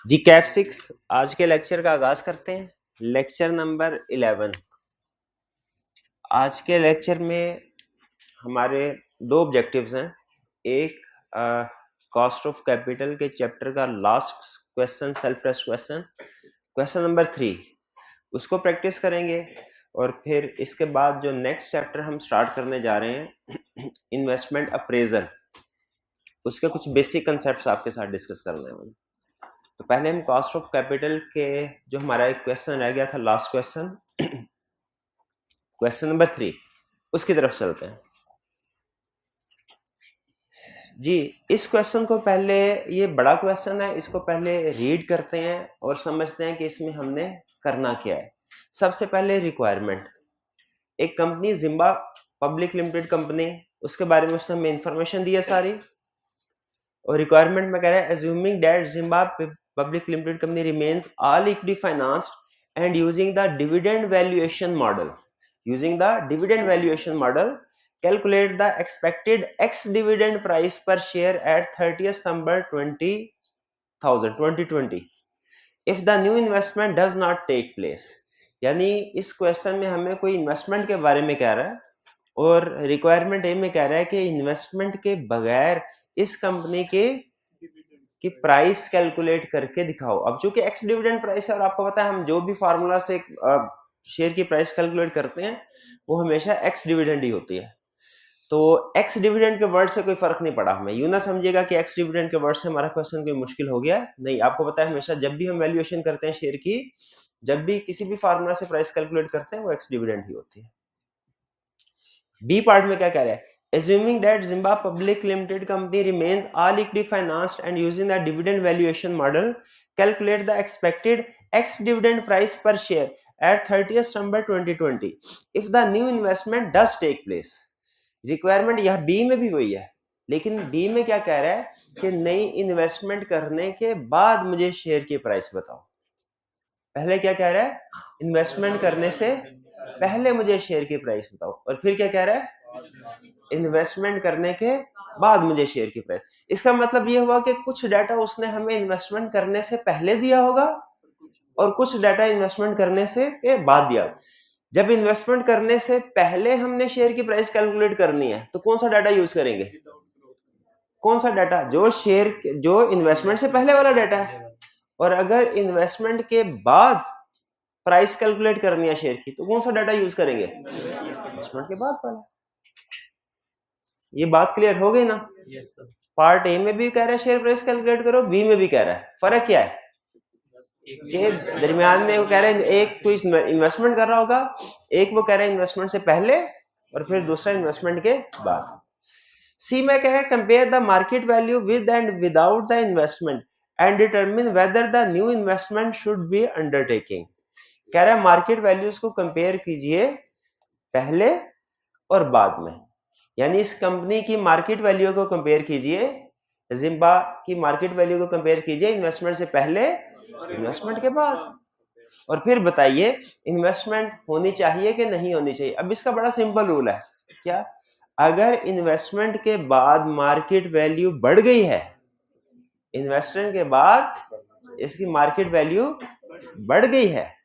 जी कैफ 6 आज के लेक्चर का आगाज करते हैं। Lecture number 11। आज के लेक्चर में हमारे दो ऑब्जेक्टिव्स हैं। एक कॉस्ट ऑफ कैपिटल के चैप्टर का last question, self test question, question number 3, उसको प्रैक्टिस करेंगे। और फिर इसके बाद जो नेक्स्ट चैप्टर हम स्टार्ट करने जा रहे हैं इन्वेस्टमेंट अप्रेजल, उसके कुछ बेसिक कंसेप्ट्स आपके साथ डिस्कस करने हैं। तो पहले हम कॉस्ट ऑफ कैपिटल के जो हमारा एक क्वेश्चन रह गया था लास्ट क्वेश्चन, क्वेश्चन नंबर 3, उसकी तरफ चलते हैं। जी इस क्वेश्चन को पहले, ये बड़ा क्वेश्चन है, इसको पहले रीड करते हैं और समझते हैं कि इसमें हमने करना क्या है। सबसे पहले रिक्वायरमेंट, एक company Zimba public limited company, उसके बारे में उसने हमें इंफॉर्मेशन दी है सारी। और रिक्वायरमेंट में कह रहा है assuming that Zimbabwe Public Limited Company remains all equity financed and using the dividend valuation model, calculate the expected ex dividend price per share at 30th December 2020 if the new investment does not take place। यानी इस question में हमें कोई investment के बारे में कह रहा है और रिक्वायरमेंट ए में कह रहा है कि इन्वेस्टमेंट के बगैर इस कंपनी की प्राइस कैलकुलेट करके दिखाओ। अब चूंकि एक्स डिविडेंड प्राइस है और आपको पता है हम जो भी फार्मूला से शेयर की प्राइस कैलकुलेट करते हैं वो हमेशा एक्स डिविडेंड ही होती है। तो एक्स डिविडेंड के वर्ड से कोई फर्क नहीं पड़ा हमें। यूं ना समझिएगा कि एक्स डिविडेंड के वर्ड से हमारा क्वेश्चन कोई मुश्किल हो गया, नहीं। आपको पता है हमेशा जब भी हम वैल्यूएशन करते हैं शेयर की, जब भी किसी भी फार्मूला से प्राइस कैलकुलेट करते हैं वो एक्स डिविडेंड ही होती है। बी पार्ट में क्या कह रहा है, assuming that Zimbabwe Public Limited Company remains all equity financed and using the dividend valuation model, calculate the expected ex-dividend price per share at 30th December 2020 if the new investment does take place। Requirement यह B में भी वही है, लेकिन B में क्या कह रहा है कि नई इन्वेस्टमेंट करने के बाद मुझे शेयर की प्राइस बताओ। पहले क्या कह रहा है, इन्वेस्टमेंट करने से पहले मुझे शेयर की प्राइस बताओ, और फिर क्या कह रहा है, इन्वेस्टमेंट करने के बाद मुझे शेयर की प्राइस। इसका मतलब ये हुआ कि कुछ डाटा उसने हमें इन्वेस्टमेंट करने से पहले दिया होगा और कुछ डाटा इन्वेस्टमेंट करने से के बाद दिया। जब इन्वेस्टमेंट करने से पहले हमने शेयर की प्राइस कैलकुलेट करनी है तो कौन सा डाटा यूज करेंगे, कौन सा डाटा, जो शेयर जो इन्वेस्टमेंट से पहले वाला डाटा है। और अगर इन्वेस्टमेंट के बाद प्राइस कैलकुलेट करनी है शेयर की तो कौन सा डाटा यूज करेंगे, इन्वेस्टमेंट के बाद वाला। ये बात क्लियर हो गई ना। yes, पार्ट ए में भी कह रहा है शेयर प्राइस कैलकुलेट करो, बी में भी कह रहा है। फर्क क्या है कि दरमियान में वो कह रहा है एक तो इन्वेस्टमेंट कर रहा होगा, एक वो कह रहा है इन्वेस्टमेंट से पहले और फिर दूसरा इन्वेस्टमेंट के बाद। सी में क्या है, compare the market value with and without the investment and determine whether the new investment should be undertaking. कह रहा है मार्केट वैल्यूज को कंपेयर कीजिए पहले और बाद में, यानी इस कंपनी की मार्केट वैल्यू को कंपेयर कीजिए, जिम्बा की मार्केट वैल्यू को कंपेयर कीजिए इन्वेस्टमेंट से पहले, इन्वेस्टमेंट के बाद, और फिर बताइए इन्वेस्टमेंट होनी चाहिए कि नहीं होनी चाहिए। अब इसका बड़ा सिंपल रूल है, क्या, अगर इन्वेस्टमेंट के बाद मार्केट वैल्यू बढ़ गई है, इन्वेस्टमेंट के बाद इसकी मार्केट वैल्यू बढ़ गई है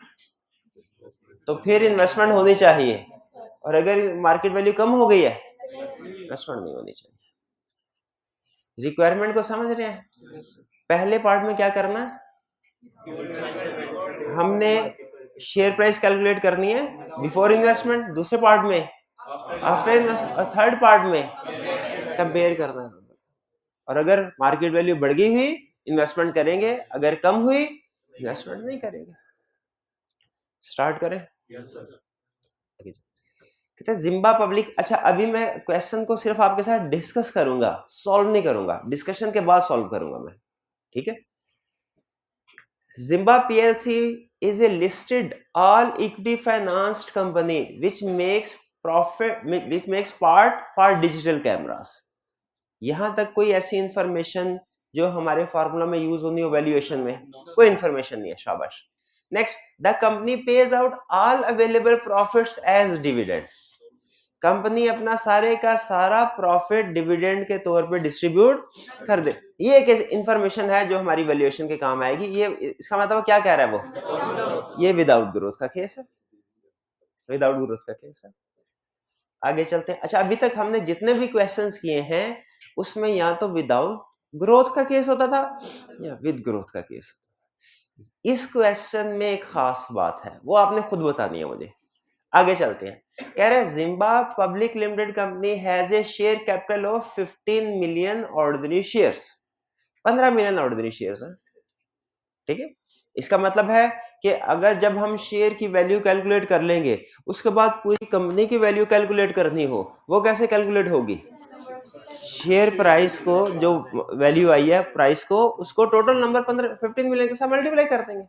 तो फिर इन्वेस्टमेंट होनी चाहिए, और अगर मार्केट वैल्यू कम हो गई है इन्वेस्टमेंट नहीं होनी चाहिए। रिक्वायरमेंट को समझ रहे हैं। पहले पार्ट में क्या करना है, हमने शेयर प्राइस कैलकुलेट करनी है बिफोर इन्वेस्टमेंट, दूसरे पार्ट में आफ्टर इन्वेस्टमेंट, और थर्ड पार्ट में कंपेयर करना है। और अगर मार्केट वैल्यू बढ़ गई हुई इन्वेस्टमेंट करेंगे, अगर कम हुई इन्वेस्टमेंट नहीं करेंगे। स्टार्ट करें। कहते हैं जिम्बा पब्लिक, अच्छा अभी मैं क्वेश्चन को सिर्फ आपके साथ डिस्कस करूंगा, सॉल्व नहीं करूंगा, डिस्कशन के बाद सॉल्व करूंगा मैं, ठीक है। Zimba PLC is a listed all equity financed company which makes part for digital cameras। यहां तक कोई ऐसी इंफॉर्मेशन जो हमारे फार्मूला में यूज होनी हो वैल्यूएशन में, कोई इंफॉर्मेशन नहीं है, शाबाश। Next, the company pays out all available profits as dividend. Company अपना सारे का सारा प्रॉफिट डिविडेंड के तौर पे डिस्ट्रीब्यूट कर दे। ये एक इंफॉर्मेशन है जो हमारी वैल्यूएशन के काम आएगी। ये इसका मतलब क्या कह रहा है वो, ये विदाउट ग्रोथ का केस है, विदाउट ग्रोथ का केस है। आगे चलते हैं। अच्छा, अभी तक हमने जितने भी क्वेश्चंस किए हैं उसमें या तो विदाउट ग्रोथ का केस होता था या विद ग्रोथ का केस। इस क्वेश्चन में एक खास बात है, वो आपने खुद बतानी है मुझे। आगे चलते हैं। कह रहे हैं Zimbabwe public limited company has a share capital of 15 million ordinary shares. 15 million ordinary shares है, ठीक है। इसका मतलब है कि अगर जब हम शेयर की वैल्यू कैलकुलेट कर लेंगे उसके बाद पूरी कंपनी की वैल्यू कैलकुलेट करनी हो, वो कैसे कैलकुलेट होगी? शेयर प्राइस को, जो वैल्यू आई है प्राइस को, उसको टोटल नंबर 15 मिलियन के साथ मल्टीप्लाई कर देंगे।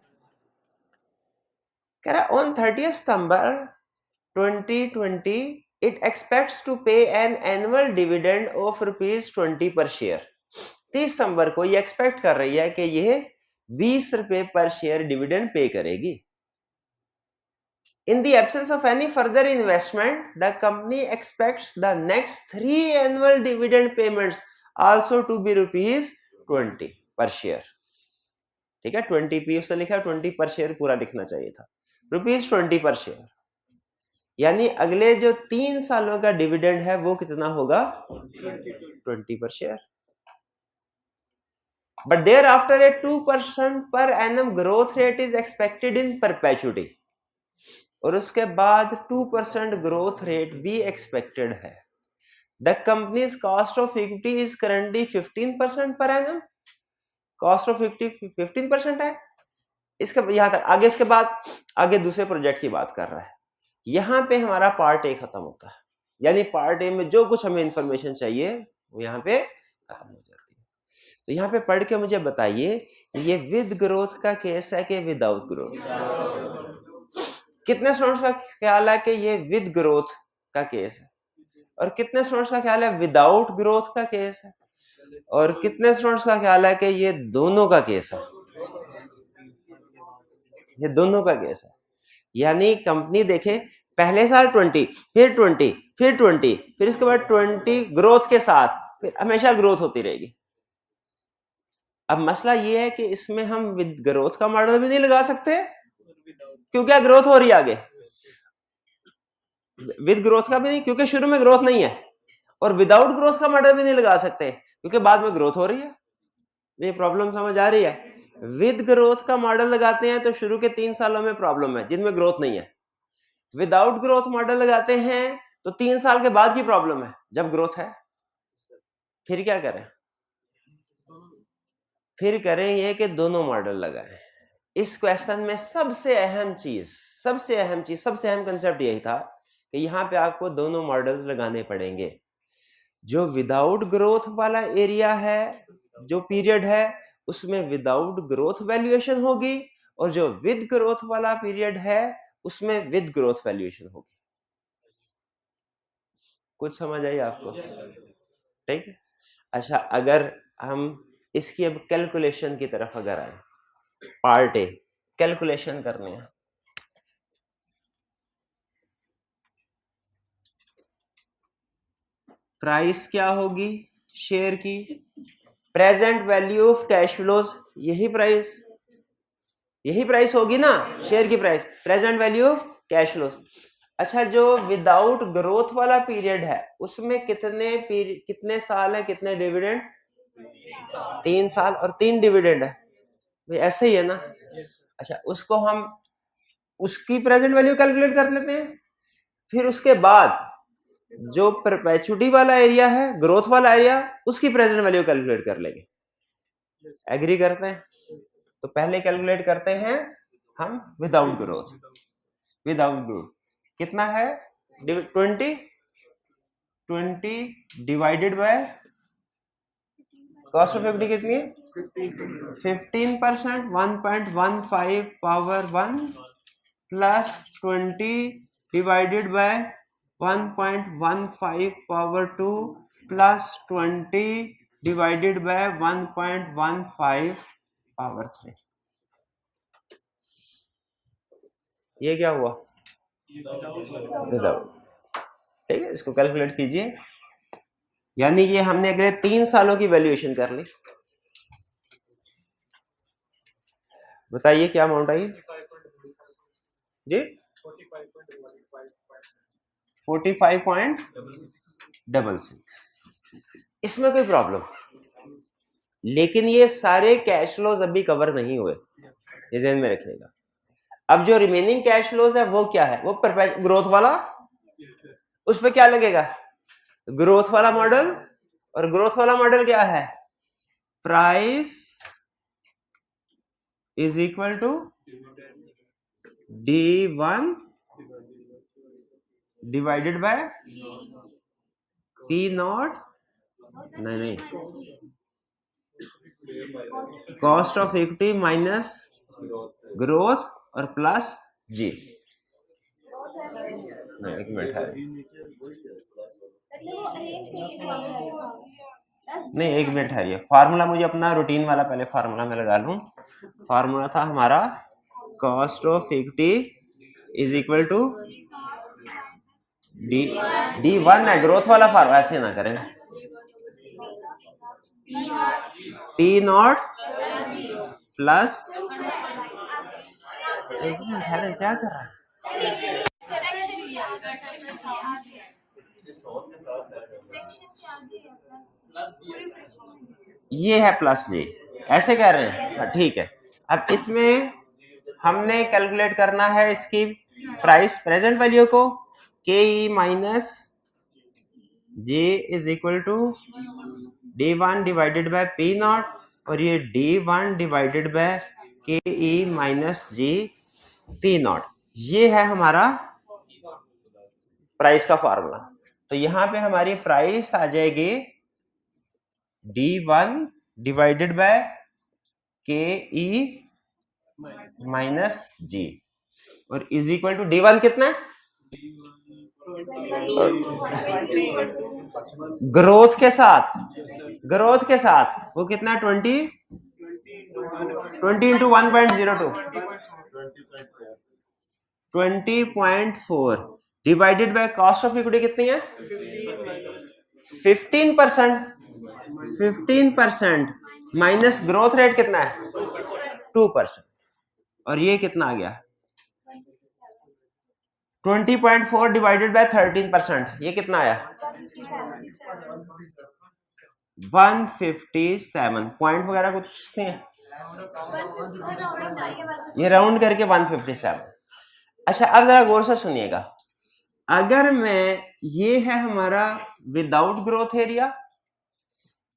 कह रहा ऑन 30 सितंबर 2020 it expects to pay an annual dividend of ₹20 per share. 30 सितंबर को ये एक्सपेक्ट कर रही है कि ये 20 रुपए पर शेयर डिविडेंड पे करेगी। In the absence of any further investment, the company expects the next 3 annual dividend payments also to be ₹20 per share. ठीक है, 20p उससे लिखा, 20 पर शेयर पूरा लिखना चाहिए था, ₹20 पर शेयर। यानी अगले जो 3 सालों का डिविडेंड है वो कितना होगा? 20 per share. But thereafter a 2% per annum growth rate is expected in perpetuity. और उसके बाद 2% ग्रोथ रेट भी एक्सपेक्टेड है। The companies cost of equity is currently 15% per annum. Cost of equity 15% है। इसके यहां तक आगे, इसके बाद आगे दूसरे प्रोजेक्ट की बात कर रहा है। यहां पे हमारा पार्ट ए खत्म होता है, यानी पार्ट ए में जो कुछ हमें इंफॉर्मेशन चाहिए वो यहां पे खत्म हो जाती है। तो यहां पे पढ़ के मुझे बताइए ये विद ग्रोथ का केस है कि विदाउट ग्रोथ? कितने स्टूडेंट्स का ख्याल है कि ये विद ग्रोथ का केस है, और कितने स्टूडेंट्स का ख्याल है विदाउट ग्रोथ का केस है, और कितने स्टूडेंट्स का ख्याल है कि ये दोनों का केस है? ये दोनों का केस है। यानी कंपनी देखे पहले साल 20, फिर 20, फिर 20, फिर इसके बाद 20 ग्रोथ के साथ, फिर हमेशा ग्रोथ होती रहेगी। अब मसला ये है कि इसमें हम विद ग्रोथ का मॉडल भी नहीं लगा सकते क्योंकि ग्रोथ हो रही है आगे, विद ग्रोथ का भी नहीं क्योंकि शुरू में ग्रोथ नहीं है, और विदाउट ग्रोथ का मॉडल भी नहीं लगा सकते क्योंकि बाद में ग्रोथ हो रही है। ये प्रॉब्लम समझ आ रही है? विद ग्रोथ का मॉडल लगाते हैं तो शुरू के 3 सालों में प्रॉब्लम है जिनमें ग्रोथ नहीं है। विदाउट ग्रोथ मॉडल लगाते हैं तो 3 साल के बाद की प्रॉब्लम है जब ग्रोथ है। फिर क्या करें? फिर करें ये कि दोनों मॉडल लगाएं। इस क्वेश्चन में सबसे अहम कंसेप्ट यही था कि यहाँ पे आपको दोनों मॉडल्स लगाने पड़ेंगे। जो विदाउट ग्रोथ वाला एरिया है, जो पीरियड है, उसमें विदाउट ग्रोथ वैल्यूएशन होगी, और जो विद ग्रोथ वाला पीरियड है उसमें विद ग्रोथ वैल्यूएशन होगी। कुछ समझ आई आपको? ठीक है। अच्छा, अगर हम इसकी अब कैलकुलेशन की तरफ अगर आए, पार्ट ए कैलकुलेशन करने हैं। प्राइस क्या होगी शेयर की? Present value of cash flows, यही प्राइस होगी ना शेयर की price, present value of cash flows. अच्छा, जो विदाउट ग्रोथ वाला पीरियड है उसमें कितने साल है, कितने डिविडेंड? 3 साल और 3 डिविडेंड है, ऐसे ही है ना। अच्छा, उसको हम उसकी प्रेजेंट वैल्यू कैलकुलेट कर लेते हैं। फिर उसके बाद जो परपेचुटी वाला एरिया है, ग्रोथ वाला एरिया, उसकी प्रेजेंट वैल्यू कैलकुलेट कर लेंगे। एग्री करते हैं? तो पहले कैलकुलेट करते हैं हम विदाउट ग्रोथ। कितना है? 20 divided by cost of equity कितनी है? 15%, 1.15 power 1 plus 20 divided by 1.15 power 2 plus 20 divided by 1.15 power 3। ये क्या हुआ? विदाउट। ठीक है, इसको कैलकुलेट कीजिए। यानी ये हमने अगले 3 सालों की वैल्यूएशन कर ली। बताइए क्या अमाउंट आई जी? 45.66। इसमें कोई प्रॉब्लम, लेकिन ये सारे कैश फ्लोज अभी कवर नहीं हुए, ये ध्यान में रखिएगा। अब जो रिमेनिंग कैश फ्लोज है वो क्या है? वो ग्रोथ वाला, उस पर क्या लगेगा? ग्रोथ वाला मॉडल। और ग्रोथ वाला मॉडल क्या है? Price is equal to D1 divided by P naught, नहीं, cost of equity minus growth और प्लस जी। नहीं, एक मिनट है, नहीं एक मिनट है, ये फार्मूला मुझे अपना रूटीन वाला पहले फार्मूला में लगा लूं। फार्मूला था हमारा cost of equity is equal to D1 है, ग्रोथ वाला फार्मूला, ऐसे ना करें, P नॉट प्लस, एक मिनट है, क्या कर रहा है? ये है प्लस जी, ऐसे कह रहे हैं, ठीक है। अब इसमें हमने कैलकुलेट करना है इसकी प्राइस प्रेजेंट वैल्यू को, K E minus J is equal to D1 divided by P naught, और ये D1 divided by K E minus G P naught, ये है हमारा प्राइस का फार्मूला। तो यहां पे हमारी प्राइस आ जाएगी D1 divided by K E minus जी, और इज इक्वल टू D1 कितना है? ग्रोथ के साथ, ग्रोथ के साथ वो कितना है? 20 into 1.02, 20.4 divided by cost of equity कितनी है? 15%, 15% माइनस ग्रोथ रेट कितना है? 2%, और ये कितना आ गया? 20.4 डिवाइडेड बाय 13%, ये कितना आया? 157 पॉइंट वगैरह कुछ नहीं है, ये राउंड करके 157। अच्छा, अब जरा गौर से सुनिएगा, अगर मैं, ये है हमारा विदाउट ग्रोथ एरिया,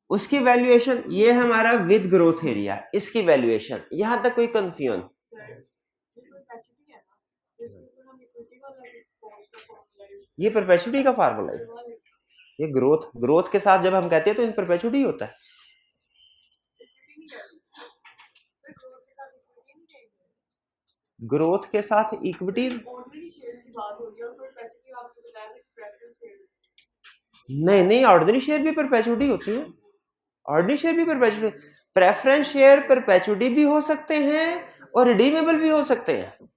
उसकी वैल्यूएशन, ये है हमारा विद ग्रोथ एरिया, इसकी वैल्यूएशन, यहां तक कोई कंफ्यूजन? ये परपेचुटी का फार्मूला है, ये ग्रोथ के साथ जब हम कहते हैं तो इन परपेचुटी होता है। ग्रोथ के साथ इक्विटी नहीं, ऑर्डिनरी शेयर भी परपेचुटी होती है, ऑर्डिनरी शेयर भी परपेचुटी, प्रेफरेंस शेयर परपेचुटी भी हो सकते हैं और रिडीमेबल भी हो सकते हैं।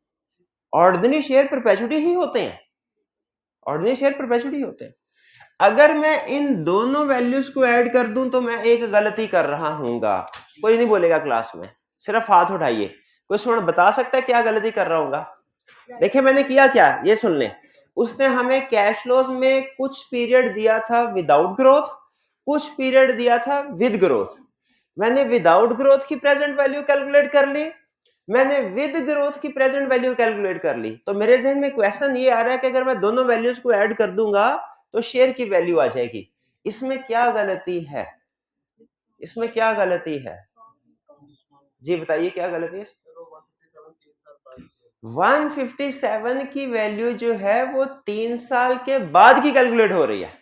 ऑर्डिनरी शेयर परपेचुटी ही होते हैं, ऑर्डिनरी शेयर परपेचुटी होते हैं। अगर मैं इन दोनों वैल्यूज को ऐड कर दूं तो मैं एक गलती कर रहा हूंगा, कोई नहीं बोलेगा क्लास में, सिर्फ हाथ उठाइए, कोई स्टूडेंट बता सकता है क्या गलती कर रहा हूंगा? देखिए मैंने किया क्या, ये सुन लें। उसने हमें कैश फ्लोज में कुछ पीरियड दिया था विदाउट ग्रोथ, कुछ पीरियड दिया था विद ग्रोथ। मैंने विदाउट ग्रोथ की प्रेजेंट वैल्यू कैलकुलेट कर ली, मैंने विद ग्रोथ की प्रेजेंट वैल्यू कैलकुलेट कर ली। तो मेरे जहन में क्वेश्चन ये आ रहा है कि अगर मैं दोनों वैल्यूज को ऐड कर दूंगा तो शेयर की वैल्यू आ जाएगी। इसमें क्या गलती है? इसमें क्या गलती है जी, बताइए क्या गलती है? 157 की वैल्यू जो है वो 3 साल के बाद की कैलकुलेट हो रही है।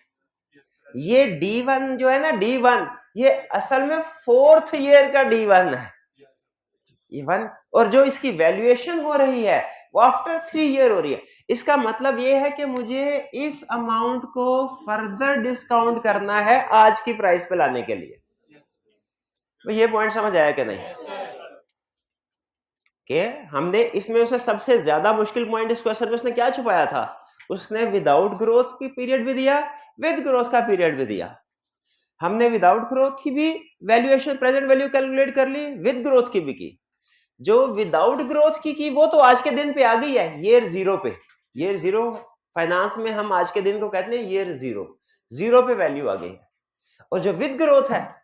ये D1 जो है ना, D1 ये असल में 4th ईयर का D1 है, E1, और जो इसकी वैल्यूएशन हो रही है वो आफ्टर 3 ईयर हो रही है। इसका मतलब ये है कि मुझे इस अमाउंट को फर्दर डिस्काउंट करना है आज की प्राइस पे लाने के लिए। तो ये पॉइंट समझ आया कि नहीं? कि हमने इसमें, उसमें सबसे ज्यादा मुश्किल पॉइंट इस क्वेश्चन में उसने क्या छुपाया था? उसने विदाउट ग्रोथ की पीरियड भी दिया, विद ग्रोथ का पीरियड भी दिया। हमने विदाउट ग्रोथ की भी वैल्यूएशन प्रेजेंट वैल्यू कैलकुलेट कर ली, विद ग्रोथ की भी की। जो विदाउट ग्रोथ की वो तो आज के दिन पे आ गई है, ईयर जीरो पे। ईयर जीरो फाइनेंस में हम आज के दिन को कहते हैं ईयर जीरो, जीरो पे वैल्यू आ गई है। और जो विद ग्रोथ है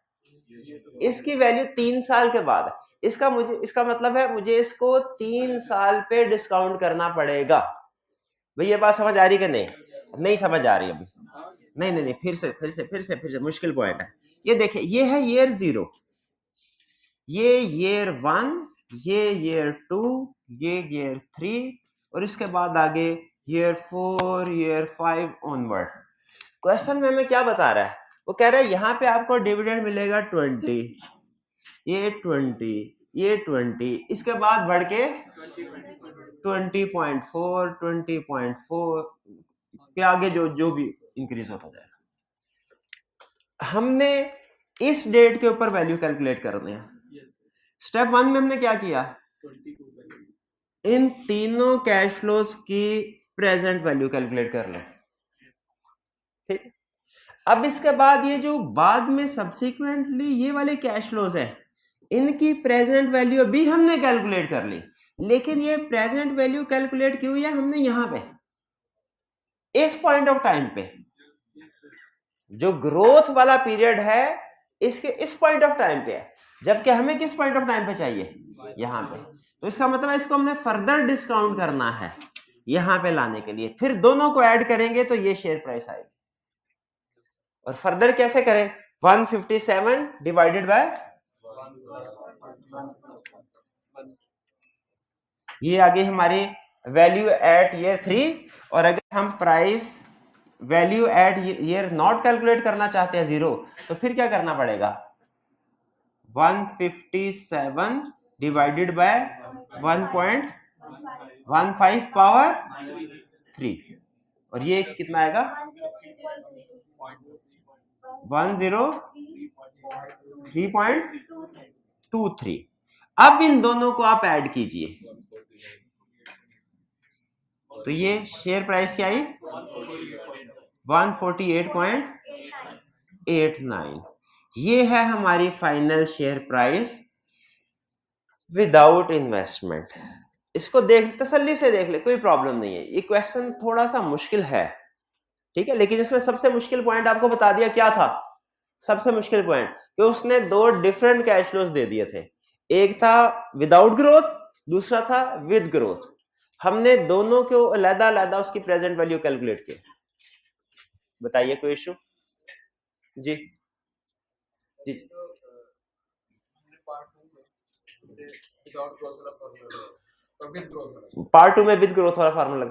इसकी वैल्यू 3 साल के बाद है। इसका मतलब है मुझे इसको 3 साल पे डिस्काउंट करना पड़ेगा। भाई ये बात समझ आ रही कि नहीं? नहीं समझ आ रही अभी? नहीं नहीं नहीं, फिर से मुश्किल पॉइंट है। ये देखिए, ये है ईयर जीरो, ये ईयर वन, ये ईयर टू, ये ईयर थ्री, और इसके बाद आगे year four, year five onward. Question में हमें क्या बता रहा है? वो कह रहा है यहाँ पे आपको डिविडेंड मिलेगा 20, ये 20, ये 20, इसके बाद बढ़ के 20.4, 20.4 के आगे जो भी इंक्रीज होता जाएगा। हमने इस डेट के ऊपर वैल्यू कैलकुलेट करने हैं। स्टेप वन में हमने क्या किया? इन तीनों कैश फ्लोज की प्रेजेंट वैल्यू कैलकुलेट कर लो, ठीक है। अब इसके बाद ये जो बाद में सब्सिक्वेंटली ये वाले कैश फ्लोज है, इनकी प्रेजेंट वैल्यू भी हमने कैलकुलेट कर ली। लेकिन ये प्रेजेंट वैल्यू कैलकुलेट की हुई है हमने यहां पे, इस पॉइंट ऑफ टाइम पे। जो ग्रोथ वाला पीरियड है इसके इस पॉइंट ऑफ टाइम पे है, जबकि हमें किस पॉइंट ऑफ टाइम पे चाहिए? यहां पे। तो इसका मतलब है इसको हमने फर्दर डिस्काउंट करना है यहां पे लाने के लिए। फिर दोनों को ऐड करेंगे तो ये शेयर प्राइस आएगी। और फर्दर कैसे करें? 157 डिवाइडेड बाय, ये आ गई हमारी वैल्यू एट ईयर 3। और अगर हम price value at year not calculate करना चाहते हैं जीरो, तो फिर क्या करना पड़ेगा? 157 डिवाइडेड बाय 1.15 पावर 3, और ये कितना आएगा? 103.23। अब इन दोनों को आप ऐड कीजिए तो ये शेयर प्राइस क्या आई? 148.89। ये है हमारी final share price without investment. इसको देख, तसल्ली से देख ले, कोई प्रॉब्लम नहीं है। ये क्वेश्चन थोड़ा सा मुश्किल है, ठीक है, लेकिन इसमें सबसे मुश्किल पॉइंट आपको बता दिया। क्या था सबसे मुश्किल पॉइंट? कि उसने दो डिफरेंट कैश फ्लोज दे दिए थे, एक था विदाउट ग्रोथ, दूसरा था विद ग्रोथ। हमने दोनों को अलग अलग उसकी प्रेजेंट वैल्यू कैलकुलेट की। बताइए कोई इशू? जी जी, पार्ट टू में विद ग्रोथ वाला फार्मूला,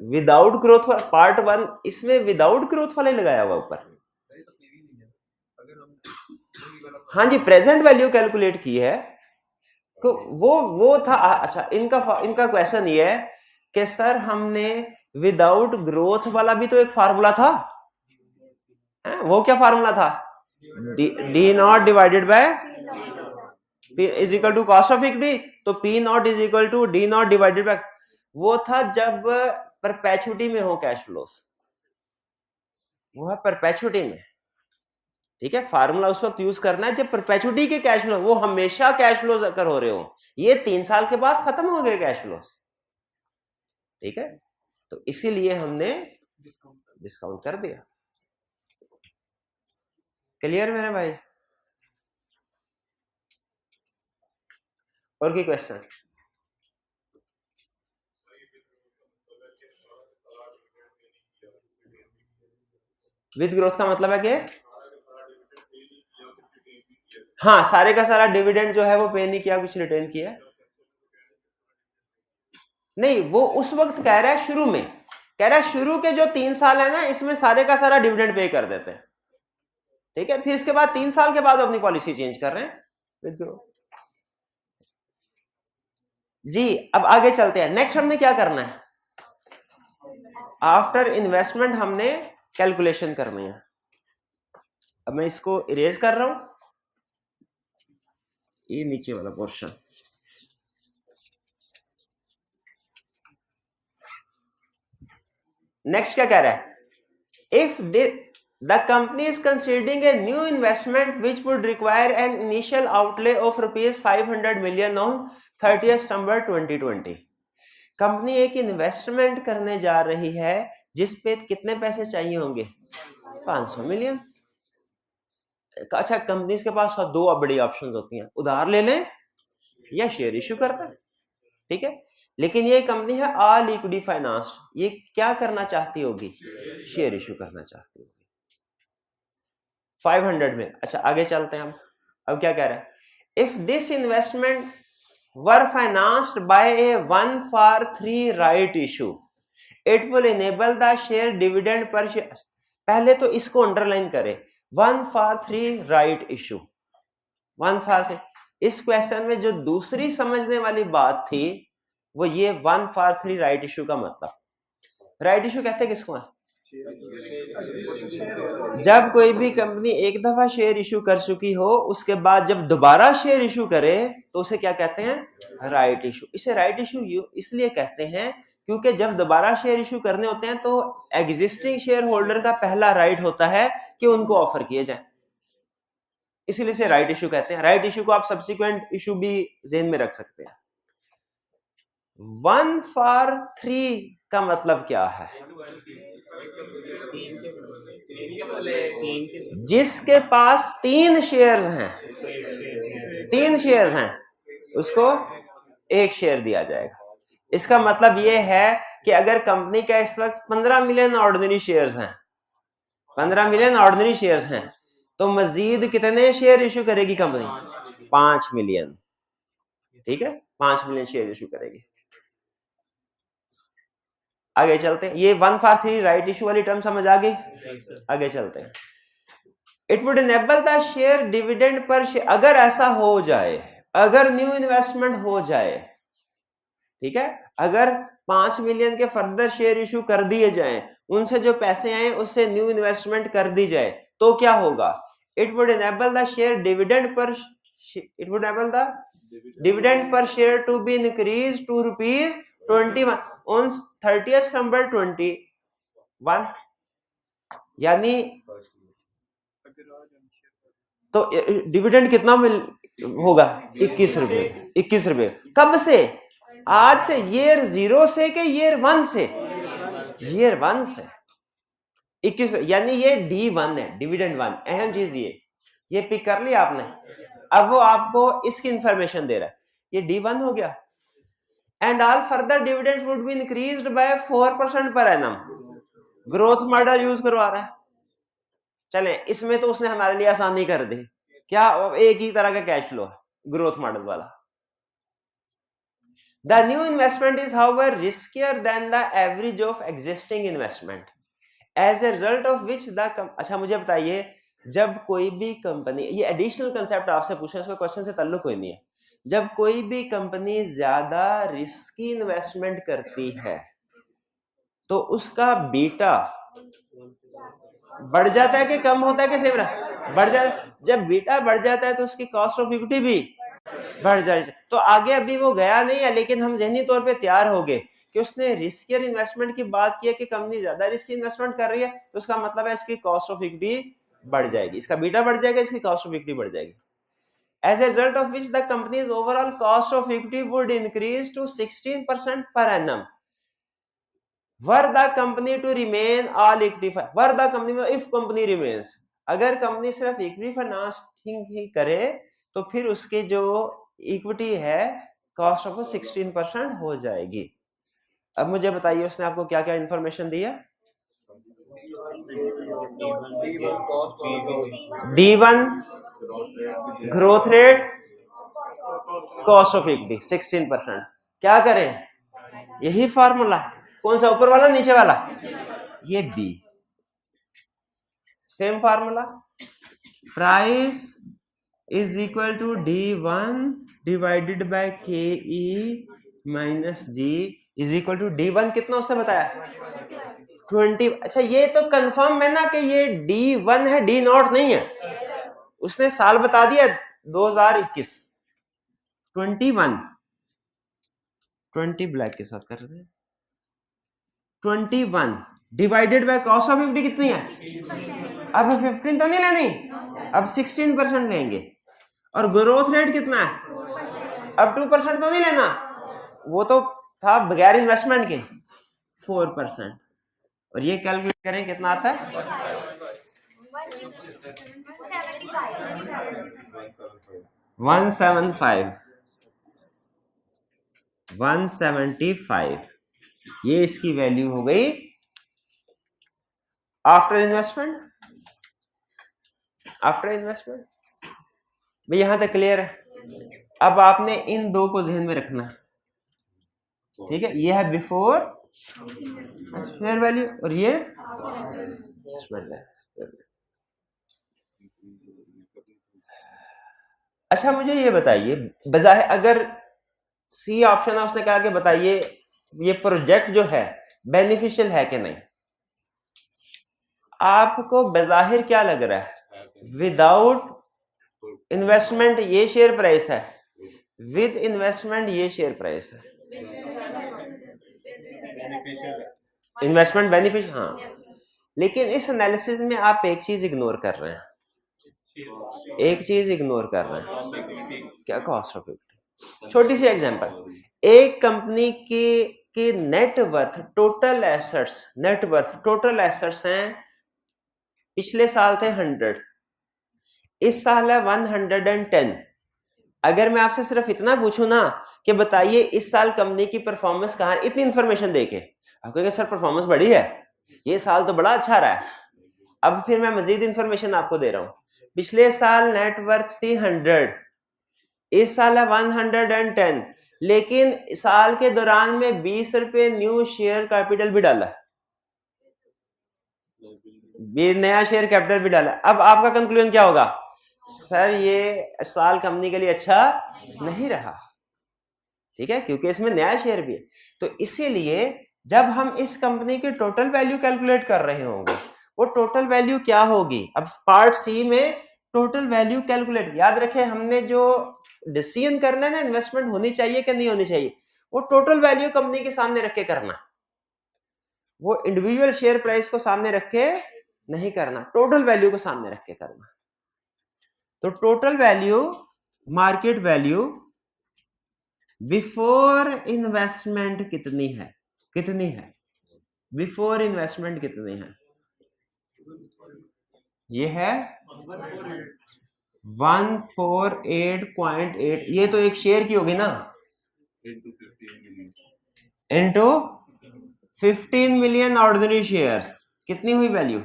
विदाउट ग्रोथ वाला पार्ट वन, इसमें विदाउट ग्रोथ वाला ही लगाया हुआ ऊपर। हाँ जी, प्रेजेंट वैल्यू कैलकुलेट की है। तो वो था। अच्छा, इनका क्वेश्चन ये है कि सर हमने विदाउट ग्रोथ वाला भी तो एक फार्मूला था, वो क्या फार्मूला था? D naught divided by P is equal to cost of equity. तो P naught is equal to D naught divided by, वो था जब परपेचुटी में हो कैश फ्लोस, वो है परपेचुटी में, ठीक है। फार्मूला उस वक्त यूज करना है जब परपेचुटी के कैश फ्लो, वो हमेशा कैश फ्लोज अगर हो रहे हो। ये 3 साल के बाद खत्म हो गए कैश फ्लोज, ठीक है। तो इसीलिए हमने डिस्काउंट कर दिया। क्लियर मेरे भाई? और कोई क्वेश्चन? विद ग्रोथ का मतलब है कि हाँ, सारे का सारा डिविडेंड जो है वो पे नहीं किया, कुछ रिटर्न किया नहीं। वो उस वक्त कह रहा है शुरू में, कह रहा है शुरू के जो 3 साल है ना, इसमें सारे का सारा डिविडेंड पे कर देते हैं, ठीक है। फिर इसके बाद 3 साल के बाद अपनी पॉलिसी चेंज कर रहे हैं विद ग्रोथ। जी, अब आगे चलते हैं। नेक्स्ट हमने क्या करना है? आफ्टर इन्वेस्टमेंट हमने कैलकुलेशन करनी है। अब मैं इसको इरेज कर रहा हूं, ये नीचे वाला पोर्शन। नेक्स्ट क्या कह रहा है, if the company is considering a new investment which would require an initial outlay of ₹500 million on 30 सितंबर 2020। कंपनी एक इन्वेस्टमेंट करने जा रही है जिस पे कितने पैसे चाहिए होंगे, 500 मिलियन। अच्छा, कंपनीज के पास दो बड़ी ऑप्शंस होती हैं, उधार ले लें या शेयर इश्यू करता है, ठीक है। लेकिन ये कंपनी है ऑल इक्विटी फाइनेंस, ये क्या करना चाहती होगी, शेयर इश्यू करना चाहती होगी 500 में। अच्छा आगे चलते हैं हम, अब क्या कह रहा है, if this investment were financed by A 1-for-3 right issue it will enable the share dividend per share. पहले तो इसको अंडरलाइन करें, 1-for-3 राइट इशू, 1-for-3। इस क्वेश्चन में जो दूसरी समझने वाली बात थी वो ये 1-for-3 राइट इशू का मतलब, राइट इशू कहते हैं किसको है, जब कोई भी कंपनी एक दफा शेयर इशू कर चुकी हो उसके बाद जब दोबारा शेयर इशू करे तो उसे क्या कहते हैं, राइट इशू। इसे राइट इशू इसलिए कहते हैं क्योंकि जब दोबारा शेयर इशू करने होते हैं तो एग्जिस्टिंग शेयर होल्डर का पहला राइट होता है कि उनको ऑफर किए जाए, इसीलिए इसे राइट इशू कहते हैं। राइट इशू को आप सब्सिक्वेंट इशू भी जेहन में रख सकते हैं। 1-for-3 का मतलब क्या है, जिसके पास 3 शेयर्स हैं, 3 शेयर्स हैं उसको 1 शेयर दिया जाएगा। इसका मतलब यह है कि अगर कंपनी का इस वक्त 15 मिलियन ऑर्डिनरी शेयर्स हैं, 15 मिलियन ऑर्डिनरी शेयर्स हैं, तो मजीद कितने शेयर इशू करेगी कंपनी, 5 मिलियन, ठीक है, 5 मिलियन शेयर इशू करेगी। आगे चलते हैं, ये 1-for-3 राइट इशू वाली टर्म समझ आ गई, आगे चलते हैं। It would enable the share dividend per share, अगर ऐसा हो जाए, अगर न्यू इन्वेस्टमेंट हो जाए, ठीक है, अगर 5 मिलियन के फर्दर शेयर इशू कर दिए जाएं, उनसे जो पैसे आए उससे न्यू इन्वेस्टमेंट कर दी जाए, तो क्या होगा, it would enable the share dividend per, it would enable the dividend per share to be increase to ₹21 on 30 सितंबर 2021। यानी तो डिविडेंड कितना मिल होगा, 21 रुपए, 21 रुपए। कब से, आज से, ईयर 0 से के ईयर 1 से, ईयर 1 से 21, यानी ये D1 है, डिविडेंड 1। अहम चीज ये पिक कर लिया आपने। अब वो आपको इसकी इंफॉर्मेशन दे रहा है, ये D1 हो गया। And all further dividends would be increased by 4% per annum, growth model use करवा रहा है। चले इसमें तो उसने हमारे लिए आसानी कर दी, क्या एक ही तरह का कैश फ्लो है, ग्रोथ मॉडल वाला। The new investment is however riskier than the average of existing investment, as a result of which the अच्छा मुझे बताइए, जब कोई भी कंपनी, ये एडिशनल कंसेप्ट आपसे पूछा, इसका क्वेश्चन से ताल्लुक कोई नहीं है, जब कोई भी कंपनी ज्यादा रिस्की इन्वेस्टमेंट करती है तो उसका बीटा बढ़ जाता है कि कम होता है कि सेम रहा, बढ़ जाता है। जब बीटा बढ़ जाता है तो उसकी कॉस्ट ऑफ इक्विटी भी बढ़ जाए। तो आगे अभी वो गया नहीं है, लेकिन हम ज़हनी तौर पे तैयार हो गए कि उसने रिस्कियर इन्वेस्टमेंट की बात की है कि कंपनी ज्यादा रिस्की इन्वेस्टमेंट कर रही है, तो उसका मतलब है इसकी कॉस्ट ऑफ इक्विटी बढ़ जाएगी, इसका बीटा बढ़ जाएगा, इसकी कॉस्ट ऑफ इक्विटी बढ़ जाएगी। As a result of which the company's overall cost of equity would increase to 16% per annum. Were the company to remain all equity, were the company, if company remains, अगर company सिर्फ equity financing ही करे तो फिर उसकी जो equity है cost of 16% हो जाएगी। अब मुझे बताइए उसने आपको क्या क्या इंफॉर्मेशन दी है। D1 growth rate, cost of equity 16%। क्या करें, यही फार्मूला, कौन सा, ऊपर वाला नीचे वाला, ये बी, same formula, price is equal to D1 divided by KE minus G is equal to D1 कितना उसने बताया 20। अच्छा ये तो कंफर्म है ना कि ये D1 है, D0 नहीं है, उसने साल बता दिया 2021। 20 ब्लैक के साथ कर रहे हैं, 21 divided by cost of equity कितनी है? अब 15 तो नहीं लेनी, अब 16% लेंगे। और ग्रोथ रेट कितना है? अब 2% तो नहीं लेना, वो तो था बगैर इन्वेस्टमेंट के 4%। और ये कैलकुलेट करें कितना आता है? 175 ये इसकी वैल्यू हो गई आफ्टर इन्वेस्टमेंट। आफ्टर इन्वेस्टमेंट भाई यहां तक क्लियर है? अब आपने इन दो को ध्यान में रखना है, ठीक है? ये है बिफोर फेयर वैल्यू और ये अच्छा मुझे ये बताइए, बजाय अगर सी ऑप्शन है उसने कहा कि बताइए ये प्रोजेक्ट जो है बेनिफिशियल है कि नहीं, आपको बजाहिर क्या लग रहा है? विदाउट इन्वेस्टमेंट ये शेयर प्राइस है, विद इन्वेस्टमेंट ये शेयर प्राइस है। इन्वेस्टमेंट बेनिफिशियल, हाँ, लेकिन इस एनालिसिस में आप एक चीज इग्नोर कर रहे हैं, एक चीज इग्नोर कर रहे हैं। क्या? Cost of equity. छोटी सी एग्जांपल, एक कंपनी के net worth total assets, net worth total assets हैं, पिछले साल थे 100, इस साल है 110। अगर मैं आपसे सिर्फ इतना पूछूं ना कि बताइए इस साल कंपनी की परफॉर्मेंस कहां है, इतनी इंफॉर्मेशन देके आप कहेंगे सर परफॉर्मेंस बड़ी है, ये साल तो बड़ा अच्छा रहा है। अब फिर मैं मजीद इंफॉर्मेशन आपको दे रहा हूं, पिछले साल नेटवर्थ थी 100, इस साल है 110, लेकिन साल के दौरान में 20 रुपए न्यू शेयर कैपिटल भी डाला, नया शेयर कैपिटल भी डाला। अब आपका कंक्लूजन क्या होगा? सर ये साल कंपनी के लिए अच्छा नहीं रहा, ठीक है, क्योंकि इसमें नया शेयर भी है। तो इसीलिए जब हम इस कंपनी की टोटल वैल्यू कैलकुलेट कर रहे होंगे, वो टोटल वैल्यू क्या होगी? अब पार्ट सी में टोटल वैल्यू कैलकुलेट, याद रखें हमने जो डिसीजन करना है ना इन्वेस्टमेंट होनी चाहिए कि नहीं होनी चाहिए, वो टोटल वैल्यू कंपनी के सामने रख के करना, वो इंडिविजुअल शेयर प्राइस को सामने रख के नहीं करना, टोटल वैल्यू को सामने रख के करना। तो total value, market value before investment कितनी है? कितनी है बिफोर इन्वेस्टमेंट? कितनी है? ये है 148.8, ये तो एक शेयर की होगी ना, इंटू 15 मिलियन ऑर्डिनरी शेयर्स, कितनी हुई वैल्यू?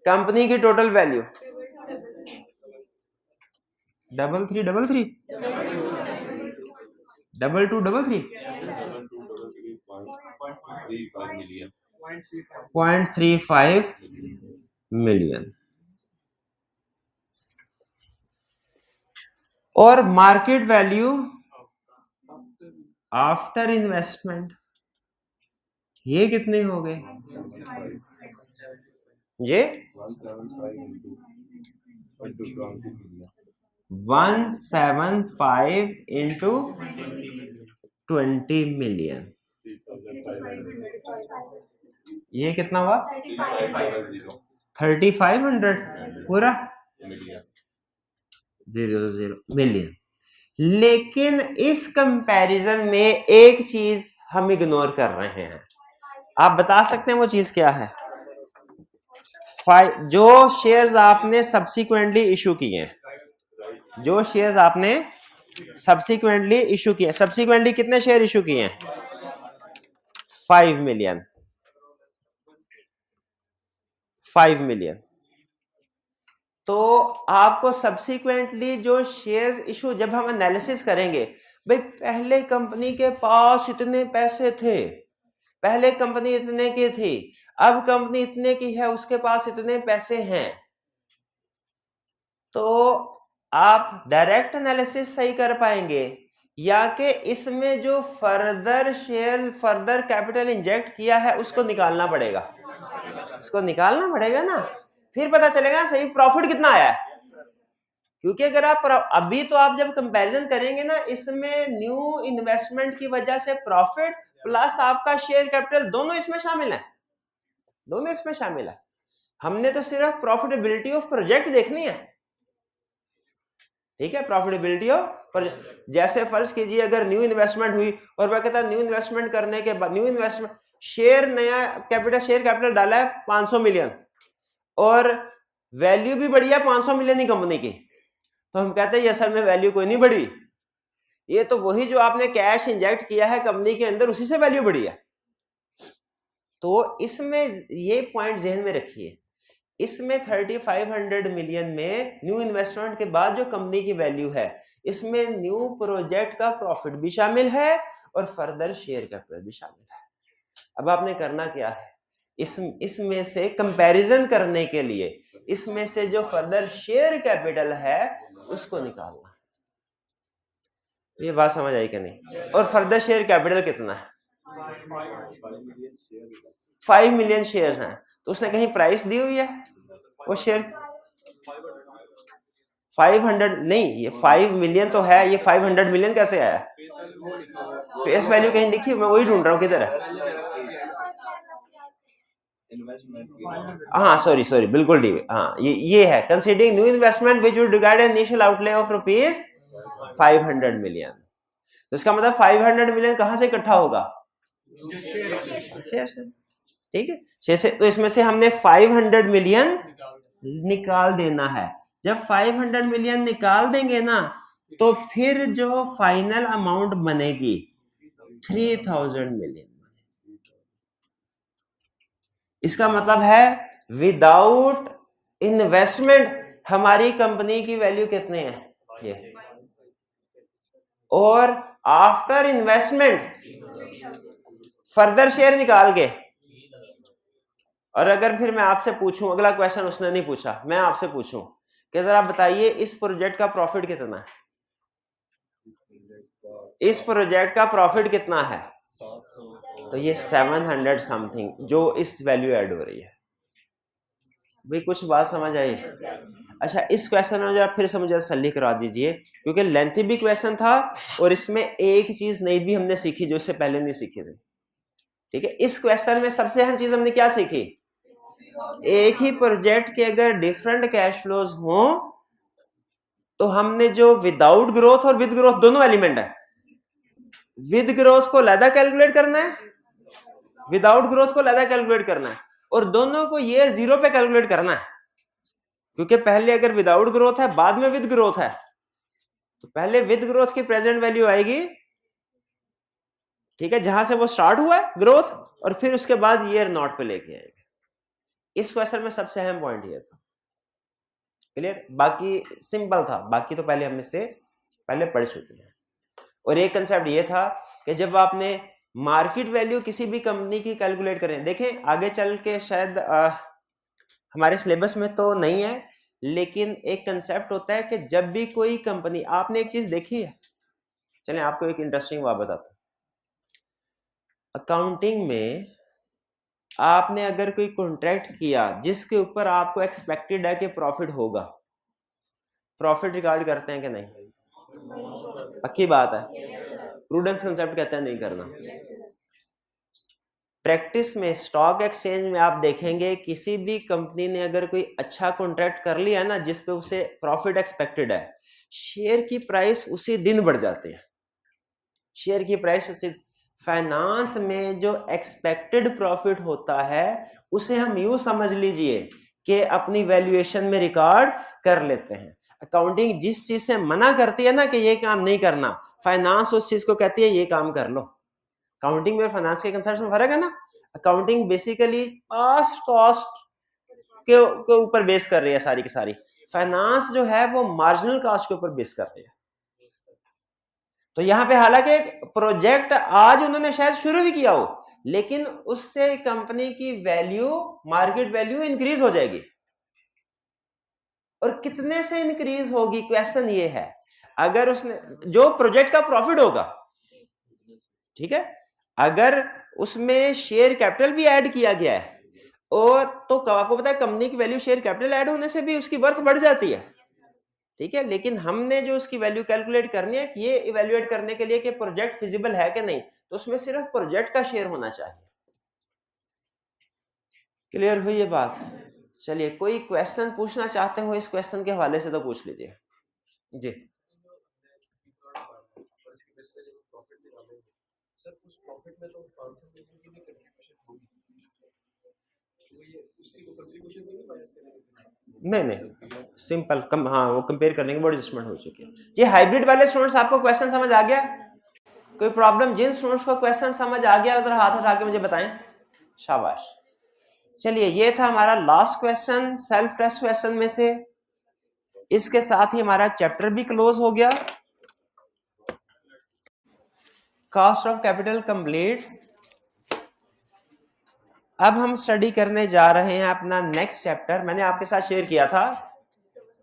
कंपनी की टोटल वैल्यू 3333 2233 0.35 मिलियन। और मार्केट वैल्यू आफ्टर इन्वेस्टमेंट ये कितने हो गए? ये 175 इंटू 20 मिलियन, ये कितना हुआ? 3500 पूरा 00 मिलियन। लेकिन इस कंपैरिजन में एक चीज हम इग्नोर कर रहे हैं, आप बता सकते हैं वो चीज क्या है? जो शेयर्स आपने सब्सिक्वेंटली इशू किए हैं, जो शेयर्स आपने सब्सिक्वेंटली इशू किए, सब्सिक्वेंटली कितने शेयर इशू किए हैं? 5 मिलियन। 5 मिलियन। तो आपको सब्सिक्वेंटली जो शेयर्स इशू, जब हम एनालिसिस करेंगे, भाई पहले कंपनी के पास इतने पैसे थे, पहले कंपनी इतने की थी, अब कंपनी इतने की है, उसके पास इतने पैसे हैं, तो आप डायरेक्ट एनालिसिस सही कर पाएंगे या कि इसमें जो further share, further capital inject किया है उसको निकालना पड़ेगा? इसको निकालना पड़ेगा ना, फिर पता चलेगा सही प्रॉफिट कितना आया है। क्योंकि अगर आप अभी तो आप जब कंपैरिजन करेंगे ना, इसमें न्यू इन्वेस्टमेंट की वजह से प्रॉफिट प्लस आपका शेयर कैपिटल दोनों इसमें शामिल है, दोनों इसमें शामिल है। हमने तो सिर्फ प्रॉफिटेबिलिटी ऑफ प्रोजेक्ट देखनी है, ठीक है, प्रॉफिटेबिलिटी ऑफ। जैसे फर्ज कीजिए अगर न्यू इन्वेस्टमेंट हुई और वह कहता है न्यू इन्वेस्टमेंट करने के बाद, न्यू इन्वेस्टमेंट शेयर, नया कैपिटल, शेयर कैपिटल डाला है 500 मिलियन और वैल्यू भी बढ़ी है 500 मिलियन ही कंपनी की, तो हम कहते हैं ये असल में वैल्यू कोई नहीं बढ़ी, ये तो वही जो आपने कैश इंजेक्ट किया है कंपनी के अंदर उसी से वैल्यू बढ़ी है। तो इसमें ये पॉइंट जहन में रखिए, इसमें 3500 मिलियन में न्यू इन्वेस्टमेंट के बाद जो कंपनी की वैल्यू है, इसमें न्यू प्रोजेक्ट का प्रॉफिट भी शामिल है और फर्दर शेयर कैपिटल भी शामिल है। अब आपने करना क्या है, इसमें से कंपैरिजन करने के लिए इसमें से जो फर्दर शेयर कैपिटल है उसको निकालना। ये बात समझ आई कि नहीं? और फर्दर शेयर कैपिटल कितना है? 5 मिलियन शेयर्स हैं, तो उसने कहीं प्राइस दी हुई है वो शेयर? 500 नहीं, ये 5 मिलियन तो है, ये 500 मिलियन कैसे आया? फेस वैल्यू कहीं लिखी, मैं वही ढूंढ रहा हूँ किधर है। हाँ सॉरी बिल्कुल डी, हाँ ये है, considering new investment which would require initial outlay of rupees 500 million. तो इसका मतलब 500 मिलियन कहां से इकट्ठा होगा? शेयर से, ठीक है, शेयर से। तो इसमें से हमने 500 मिलियन निकाल देना है। जब 500 मिलियन निकाल देंगे ना, तो फिर जो फाइनल अमाउंट बनेगी 3000 मिलियन। इसका मतलब है विदाउट इन्वेस्टमेंट हमारी कंपनी की वैल्यू कितने है ये, और आफ्टर इन्वेस्टमेंट फर्दर शेयर निकाल के। और अगर फिर मैं आपसे पूछूं, अगला क्वेश्चन उसने नहीं पूछा, मैं आपसे पूछूं कि जरा बताइए इस प्रोजेक्ट का प्रॉफिट कितना है? इस प्रोजेक्ट का प्रॉफिट कितना है? तो ये 700 समथिंग जो इस वैल्यू ऐड हो रही है। भाई कुछ बात समझ आई? अच्छा, इस क्वेश्चन में जरा फिर से मुझे तसल्ली करा दीजिए, क्योंकि लेंथी भी क्वेश्चन था और इसमें एक चीज नई भी हमने सीखी जो इससे पहले नहीं सीखी थी, ठीक है। इस क्वेश्चन में सबसे अहम चीज हमने क्या सीखी? एक ही प्रोजेक्ट के अगर डिफरेंट कैश फ्लोज हो तो हमने जो विदाउट ग्रोथ और विद ग्रोथ दोनों एलिमेंट है, विद ग्रोथ को अलग कैलकुलेट करना है, विदाउट ग्रोथ को अलग कैलकुलेट करना है, और दोनों को ये 0 पे कैलकुलेट करना है। क्योंकि पहले अगर विदाउट ग्रोथ है बाद में विद ग्रोथ है, तो पहले विद ग्रोथ की प्रेजेंट वैल्यू आएगी, ठीक है, जहां से वो स्टार्ट हुआ है ग्रोथ, और फिर उसके बाद ईयर नॉट पे लेके आएंगे। इस क्वेश्चन में सबसे अहम पॉइंट ये था। क्लियर? बाकी सिंपल था, बाकी तो पहले हम इससे पहले पढ़ चुके हैं। और एक कंसेप्ट ये था कि जब आपने मार्केट वैल्यू किसी भी कंपनी की कैलकुलेट करें, देखें आगे चल के शायद हमारे सिलेबस में तो नहीं है, लेकिन एक कंसेप्ट होता है कि जब भी कोई कंपनी, आपने एक चीज देखी है, चलें आपको एक इंटरेस्टिंग बात बताता हूं। अकाउंटिंग में आपने अगर कोई कॉन्ट्रैक्ट किया जिसके ऊपर आपको एक्सपेक्टेड है कि प्रॉफिट होगा, प्रॉफिट रिकॉर्ड करते हैं कि नहीं? पक्की बात है, प्रूडेंस कंसेप्ट कहता है नहीं करना। प्रैक्टिस में स्टॉक एक्सचेंज में आप देखेंगे किसी भी कंपनी ने अगर कोई अच्छा कॉन्ट्रैक्ट कर लिया है ना जिसपे उसे प्रॉफिट एक्सपेक्टेड है, शेयर की प्राइस उसी दिन बढ़ जाती है, शेयर की प्राइस उसी। फाइनेंस में जो एक्सपेक्टेड प्रॉफिट होता है उसे हम यूं समझ लीजिए कि अपनी वैल्यूएशन में रिकॉर्ड कर लेते हैं। अकाउंटिंग जिस चीज से मना करती है ना कि ये काम नहीं करना, फाइनेंस उस चीज को कहती है ये काम कर लो। अकाउंटिंग में फाइनेंस के कंसेप्ट में फर्क है ना। अकाउंटिंग बेसिकली पास्ट कॉस्ट के ऊपर बेस कर रही है सारी की सारी, फाइनेंस जो है वो मार्जिनल कॉस्ट के ऊपर बेस कर रही है। तो यहां पे हालांकि एक प्रोजेक्ट आज उन्होंने शायद शुरू भी किया हो, लेकिन उससे कंपनी की वैल्यू, मार्केट वैल्यू इंक्रीज हो जाएगी। और कितने से इंक्रीज होगी, क्वेश्चन ये है। अगर उसने जो प्रोजेक्ट का प्रॉफिट होगा, ठीक है, अगर उसमें शेयर कैपिटल भी ऐड किया गया है, और तो आपको पता है कंपनी की वैल्यू शेयर कैपिटल ऐड होने से भी उसकी वर्थ बढ़ जाती है, ठीक है। लेकिन हमने जो उसकी वैल्यू कैलकुलेट करनी है, ये इवैल्यूएट करने के लिए कि प्रोजेक्ट फिजिबल है कि नहीं, तो उसमें सिर्फ प्रोजेक्ट का शेयर होना चाहिए। क्लियर हुई ये बात? चलिए, कोई क्वेश्चन पूछना चाहते हो इस क्वेश्चन के हवाले से तो पूछ लीजिए जी। सर उस प्रॉफिट में तो 500 मिलियन की भी कंट्रीब्यूशन होगी, तो ये उसकी वो कंट्रीब्यूशन भी नहीं माइनस करेंगे? नहीं, सिंपल कम, हाँ वो कंपेयर करने के बाद एडजस्टमेंट हो चुकी है जी। हाइब्रिड वाले स्टूडेंट्स, आपको क्वेश्चन समझ आ गया? कोई प्रॉब्लम? जिन स्टूडेंट्स को क्वेश्चन समझ आ गया उधर हाथ उठा के मुझे बताएं, शाबाश। चलिए, ये था हमारा last question self test question में से। इसके साथ ही हमारा चैप्टर भी क्लोज हो गया। Cost of capital complete. अब हम स्टडी करने जा रहे हैं अपना नेक्स्ट चैप्टर। मैंने आपके साथ शेयर किया था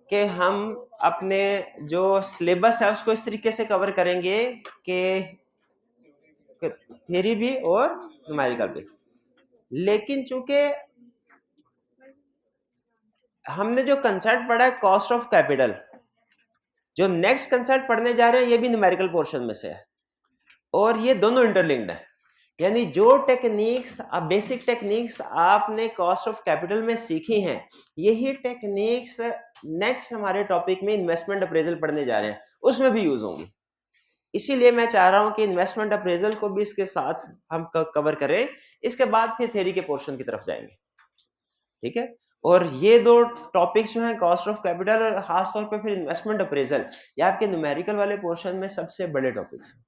कि हम अपने जो सिलेबस है उसको इस तरीके से कवर करेंगे कि थ्योरी भी और न्यूमेरिकल भी। लेकिन चूंकि हमने जो कंसेप्ट पढ़ा है कॉस्ट ऑफ कैपिटल, जो नेक्स्ट कंसेप्ट पढ़ने जा रहे हैं ये भी न्यूमेरिकल पोर्शन में से है और ये दोनों इंटरलिंक्ड है। यानी जो टेक्निक्स, बेसिक टेक्निक्स आपने कॉस्ट ऑफ कैपिटल में सीखी हैं, यही टेक्निक्स नेक्स्ट हमारे टॉपिक में इन्वेस्टमेंट अप्रेजल पढ़ने जा रहे हैं उसमें भी यूज होंगी। इसीलिए मैं चाह रहा हूं कि इन्वेस्टमेंट अप्रेजल को भी इसके साथ हम कवर करें, इसके बाद फिर थ्योरी के पोर्शन की तरफ जाएंगे, ठीक है। और ये दो टॉपिक्स जो हैं कॉस्ट ऑफ कैपिटल और खासतौर पे फिर इन्वेस्टमेंट अप्रेजल, ये आपके न्यूमेरिकल वाले पोर्शन में सबसे बड़े टॉपिक्स हैं।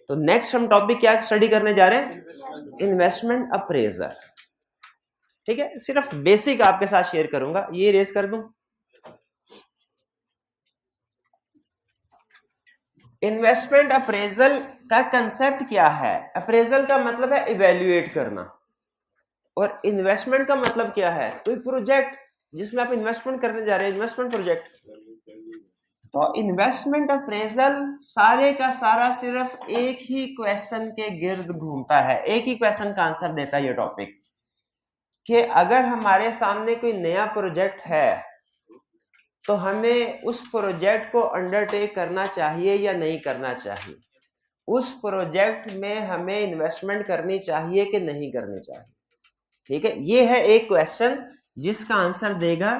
तो नेक्स्ट हम टॉपिक क्या स्टडी करने जा रहे हैं? इन्वेस्टमेंट अप्रेजल, ठीक है। सिर्फ बेसिक आपके साथ शेयर करूंगा, ये रेज कर दूं। इन्वेस्टमेंट अप्रेजल का कंसेप्ट क्या है? अप्रेजल का मतलब है इवेल्युएट करना, और इन्वेस्टमेंट का मतलब क्या है? कोई प्रोजेक्ट जिसमें आप इन्वेस्टमेंट करने जा रहे हैं, इन्वेस्टमेंट प्रोजेक्ट। तो इन्वेस्टमेंट अप्रेजल सारे का सारा सिर्फ एक ही क्वेश्चन के गिर्द घूमता है, एक ही क्वेश्चन का आंसर देता है ये टॉपिक, कि अगर हमारे सामने कोई नया प्रोजेक्ट है तो हमें उस प्रोजेक्ट को अंडरटेक करना चाहिए या नहीं करना चाहिए, उस प्रोजेक्ट में हमें इन्वेस्टमेंट करनी चाहिए कि नहीं करनी चाहिए, ठीक है। ये है एक क्वेश्चन जिसका आंसर देगा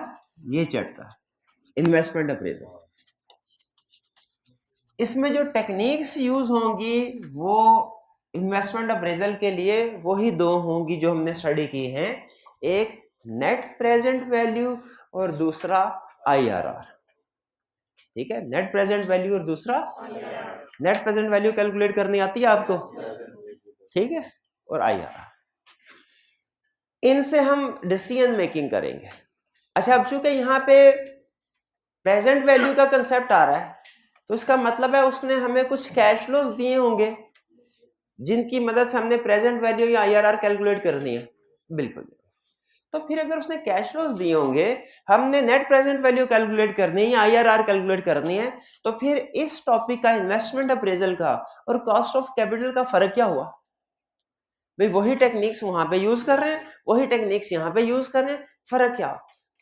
ये चैप्टर इन्वेस्टमेंट अप्रेजल। इसमें जो टेक्निक्स यूज होंगी वो इन्वेस्टमेंट अप्रेजल के लिए वही दो होंगी जो हमने स्टडी की हैं, एक नेट प्रेजेंट वैल्यू और दूसरा IRR, ठीक है। नेट प्रेजेंट वैल्यू और दूसरा नेट प्रेजेंट वैल्यू कैलकुलेट करनी आती है आपको, ठीक है, और IRR। इनसे हम डिसीजन मेकिंग करेंगे। अच्छा, अब चूंकि यहाँ पे प्रेजेंट वैल्यू का कंसेप्ट आ रहा है तो इसका मतलब है उसने हमें कुछ कैश फ्लोज दिए होंगे जिनकी मदद से हमने प्रेजेंट वैल्यू या IRR कैलकुलेट करनी है। बिल्कुल। तो फिर अगर उसने कैश फ्लोज दिए होंगे, हमने नेट प्रेजेंट वैल्यू कैलकुलेट करनी है या IRR कैलकुलेट करनी है, तो फिर इस टॉपिक का इन्वेस्टमेंट अप्रेजल का और कॉस्ट ऑफ कैपिटल का फर्क क्या हुआ? भाई वही टेक्निक्स वहां पे यूज कर रहे हैं, वही टेक्निक्स यहाँ पे यूज कर रहे हैं, फर्क क्या?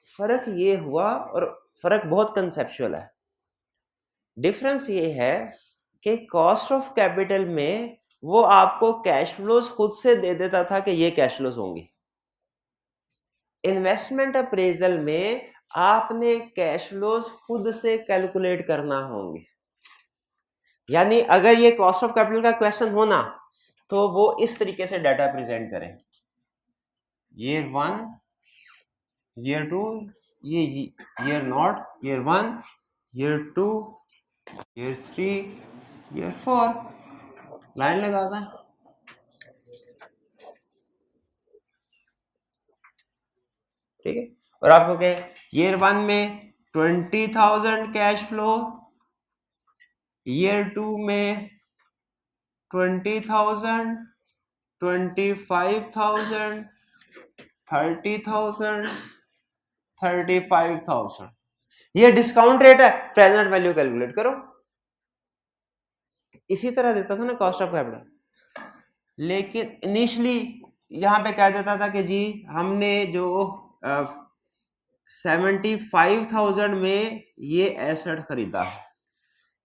फर्क ये हुआ, और फर्क बहुत कंसेप्चुअल है। डिफरेंस ये है कि कॉस्ट ऑफ कैपिटल में वो आपको कैश फ्लोज खुद से दे देता था कि ये कैश फ्लोज होंगी। इन्वेस्टमेंट अप्रेजल में आपने कैश फ्लोज खुद से कैलकुलेट करना होंगे। यानी अगर ये कॉस्ट ऑफ कैपिटल का क्वेश्चन होना तो वो इस तरीके से डाटा प्रेजेंट करें, ईयर 1, ईयर 2, ये year not, year 1, year 2, year 3, year 4, line लगाता है, ठीक है। और आपको क्या, ईयर 1 में 20,000 कैश फ्लो, ईयर 2 में 20,000, 25,000, 30,000, 35,000। ये डिस्काउंट रेट है, प्रेजेंट वैल्यू कैलकुलेट करो। इसी तरह देता था ना कॉस्ट ऑफ कैपिटल। लेकिन इनिशियली यहां पे कह देता था कि जी हमने जो 75,000 में ये एसेट खरीदा है,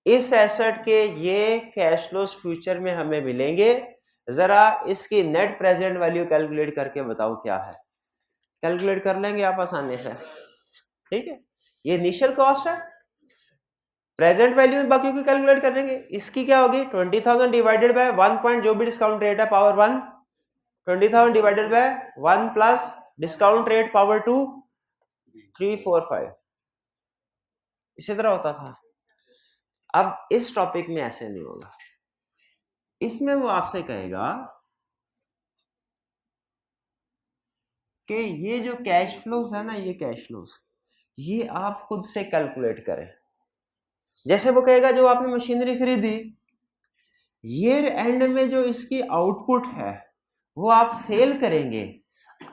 इस एसेट के ये कैश फ्लोज फ्यूचर में हमें मिलेंगे, जरा इसकी नेट प्रेजेंट वैल्यू कैलकुलेट करके बताओ क्या है। कैलकुलेट कर लेंगे आप आसानी से, ठीक है। ये इनिशियल कॉस्ट है, प्रेजेंट वैल्यू में बाकी की कैलकुलेट कर लेंगे। इसकी क्या होगी 20,000 डिवाइडेड बाय 1 पॉइंट जो भी डिस्काउंट रेट है power 1, 20,000 divided by 1 plus discount rate power 2, 345। इसी तरह होता था। अब इस टॉपिक में ऐसे नहीं होगा। इसमें वो आपसे कहेगा कि ये जो कैश फ्लोज है ना, ये कैश फ्लोज ये आप खुद से कैलकुलेट करें। जैसे वो कहेगा जो आपने मशीनरी खरीदी, ईयर एंड में जो इसकी आउटपुट है वो आप सेल करेंगे,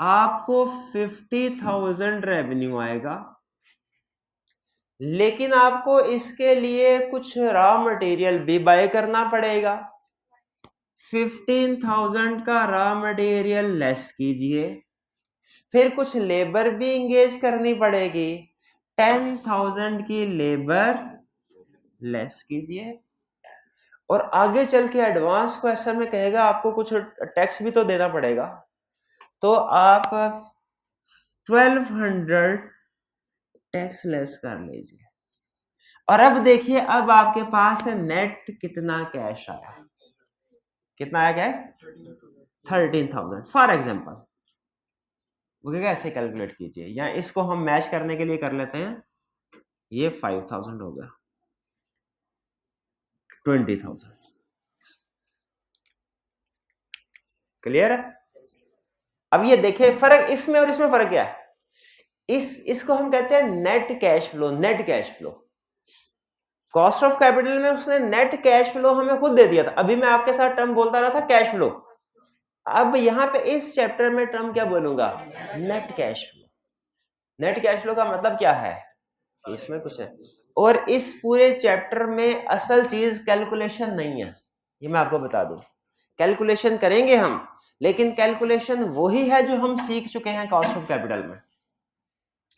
आपको 50,000 रेवेन्यू आएगा, लेकिन आपको इसके लिए कुछ रॉ मटेरियल भी बाय करना पड़ेगा। 15,000 का रॉ मटेरियल लेस कीजिए, फिर कुछ लेबर भी इंगेज करनी पड़ेगी, 10,000 की लेबर लेस कीजिए, और आगे चल के एडवांस क्वेश्चन में कहेगा आपको कुछ टैक्स भी तो देना पड़ेगा, तो आप 1200 टैक्स लेस कर लीजिए। और अब देखिए, अब आपके पास नेट कितना कैश आया, कितना आया क्या 13,000 फॉर एग्जाम्पल। वो ऐसे कैलकुलेट कीजिए, या इसको हम मैच करने के लिए कर लेते हैं, ये 5,000 हो गया, 20,000। क्लियर है। अब ये देखिए फर्क इसमें और इसमें फर्क क्या है। इसको हम कहते हैं net cash flow. Net cash flow, cost of capital में उसने नेट कैश फ्लो हमें खुद दे दिया था। अभी मैं आपके साथ टर्म बोलता रहा था कैश फ्लो, अब यहां पे इस चैप्टर में टर्म क्या बोलूंगा, net cash flow. Net cash flow का मतलब क्या है, इसमें कुछ है, और इस पूरे चैप्टर में असल चीज कैलकुलेशन नहीं है, ये मैं आपको बता दूं। कैलकुलेशन करेंगे हम, लेकिन कैलकुलेशन वही है जो हम सीख चुके हैं कॉस्ट ऑफ कैपिटल में।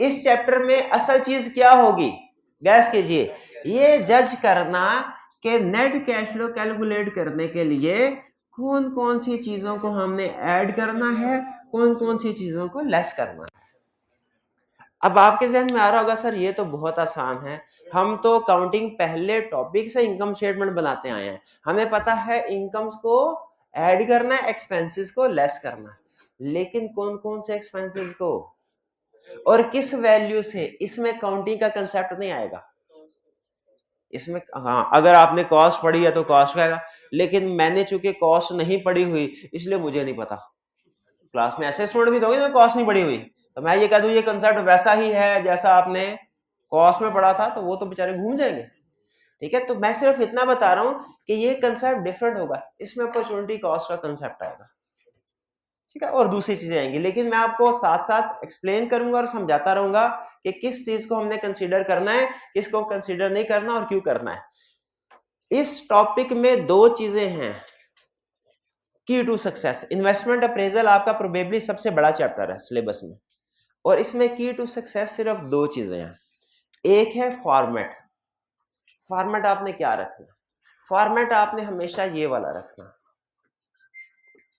इस चैप्टर में असल चीज क्या होगी, गैस कीजिए, ये जज करना कि नेट कैश फ्लो कैलकुलेट करने के लिए कौन कौन सी चीजों को हमने ऐड करना है, कौन कौन सी चीजों को लेस करना है। अब आपके जहन में आ रहा होगा सर ये तो बहुत आसान है, हम तो काउंटिंग पहले टॉपिक से इनकम स्टेटमेंट बनाते आए हैं, हमें पता है इनकम्स को ऐड करना है, एक्सपेंसेस को लेस करना है, लेकिन कौन कौन से एक्सपेंसेस को और किस वैल्यू से, इसमें काउंटिंग का कंसेप्ट नहीं आएगा। इसमें हाँ, अगर आपने कॉस्ट पढ़ी है तो कॉस्ट का आएगा, लेकिन मैंने चूंकि कॉस्ट नहीं पढ़ी हुई इसलिए मुझे नहीं पता। क्लास में ऐसे स्टूडेंट भी तो होंगे जो कॉस्ट नहीं पढ़ी हुई, तो मैं ये कह दूं ये कंसेप्ट वैसा ही है जैसा आपने कॉस्ट में पढ़ा था, तो वो तो बेचारे घूम जाएंगे। ठीक है, तो मैं सिर्फ इतना बता रहा हूं कि ये कंसेप्ट डिफरेंट होगा, इसमें अपॉर्चुनिटी कॉस्ट का कंसेप्ट आएगा, ठीक है, और दूसरी चीजें आएंगी, लेकिन मैं आपको साथ साथ एक्सप्लेन करूंगा और समझाता रहूंगा कि किस चीज को हमने कंसीडर करना है, किसको कंसीडर नहीं करना और क्यों करना है। इस टॉपिक में दो चीजें हैं की टू सक्सेस। इन्वेस्टमेंट अप्रेजल आपका प्रोबेबली सबसे बड़ा चैप्टर है सिलेबस में, और इसमें की टू सक्सेस सिर्फ दो चीजें हैं। एक है फॉर्मेट। फॉर्मेट आपने क्या रखना, फॉर्मेट आपने हमेशा ये वाला रखना,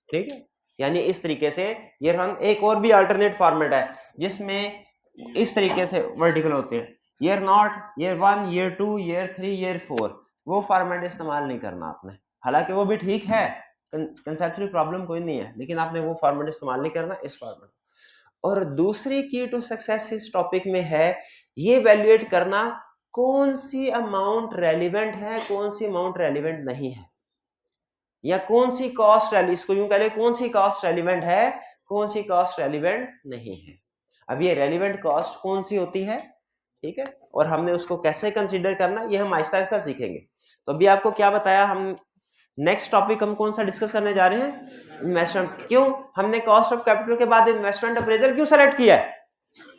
ठीक है, यानी इस तरीके से ये रन। एक और भी अल्टरनेट फॉर्मेट है जिसमें इस तरीके से वर्टिकल होते हैं, year not, year 1, year 2, year 3, year 4, वो फॉर्मेट इस्तेमाल नहीं करना आपने। हालांकि वो भी ठीक है, कंसेप्चुअल प्रॉब्लम कोई नहीं है, लेकिन आपने वो फॉर्मेट इस्तेमाल नहीं करना इस फॉर्मेट। और दूसरी की टू सक्सेस इस टॉपिक में है ये वैल्यूएट करना कौन सी अमाउंट रेलिवेंट है, कौन सी अमाउंट रेलिवेंट नहीं है, या कौन सी कॉस्ट, इसको यूं कह ले, कौन सी कॉस्ट रेलिवेंट है, कौन सी कॉस्ट रेलिवेंट नहीं है। अब ये रेलिवेंट कॉस्ट कौन सी होती है, ठीक है, और हमने उसको कैसे कंसीडर करना, ये हम आहिस्ता आहिस्ता सीखेंगे। तो अभी आपको क्या बताया, हम नेक्स्ट टॉपिक हम कौन सा डिस्कस करने जा रहे हैं, इन्वेस्टमेंट। क्यों हमने कॉस्ट ऑफ कैपिटल के बाद इन्वेस्टमेंट अप्रेजल क्यों सेलेक्ट किया है,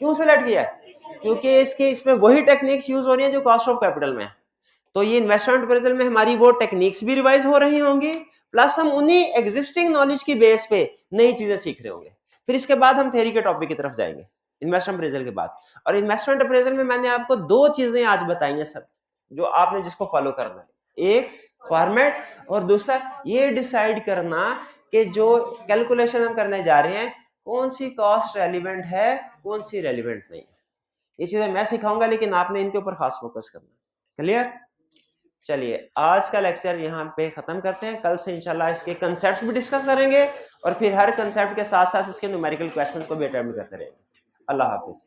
क्यों सेलेक्ट किया है, क्योंकि इसमें वही टेक्निक्स यूज हो रही है जो कॉस्ट ऑफ कैपिटल में है। तो ये इन्वेस्टमेंट अप्रेजल में हमारी वो टेक्निक्स भी रिवाइज हो रही होंगी, प्लस हम उन्हीं एग्जिस्टिंग नॉलेज की बेस पे नई चीजें सीख रहे होंगे। फिर इसके बाद हम थ्योरी के टॉपिक की तरफ जाएंगे इन्वेस्टमेंट अप्रेजल के बाद। और इन्वेस्टमेंट अप्रेजल में मैंने आपको दो चीजें आज बताई हैं सब, जो आपने जिसको फॉलो करना है। एक फॉर्मेट, और दूसरा ये डिसाइड करना कि जो कैलकुलेशन हम करने जा रहे हैं कौन सी कॉस्ट रेलिवेंट है, कौन सी रेलिवेंट नहीं है। ये चीजें मैं सिखाऊंगा, लेकिन आपने इनके ऊपर खास फोकस करना। क्लियर? चलिए आज का लेक्चर यहाँ पे खत्म करते हैं। कल से इंशाल्लाह इसके कंसेप्ट भी डिस्कस करेंगे और फिर हर कंसेप्ट के साथ साथ इसके न्यूमेरिकल क्वेश्चन को भी अटेम्प्ट करते रहेंगे। अल्लाह हाफिज।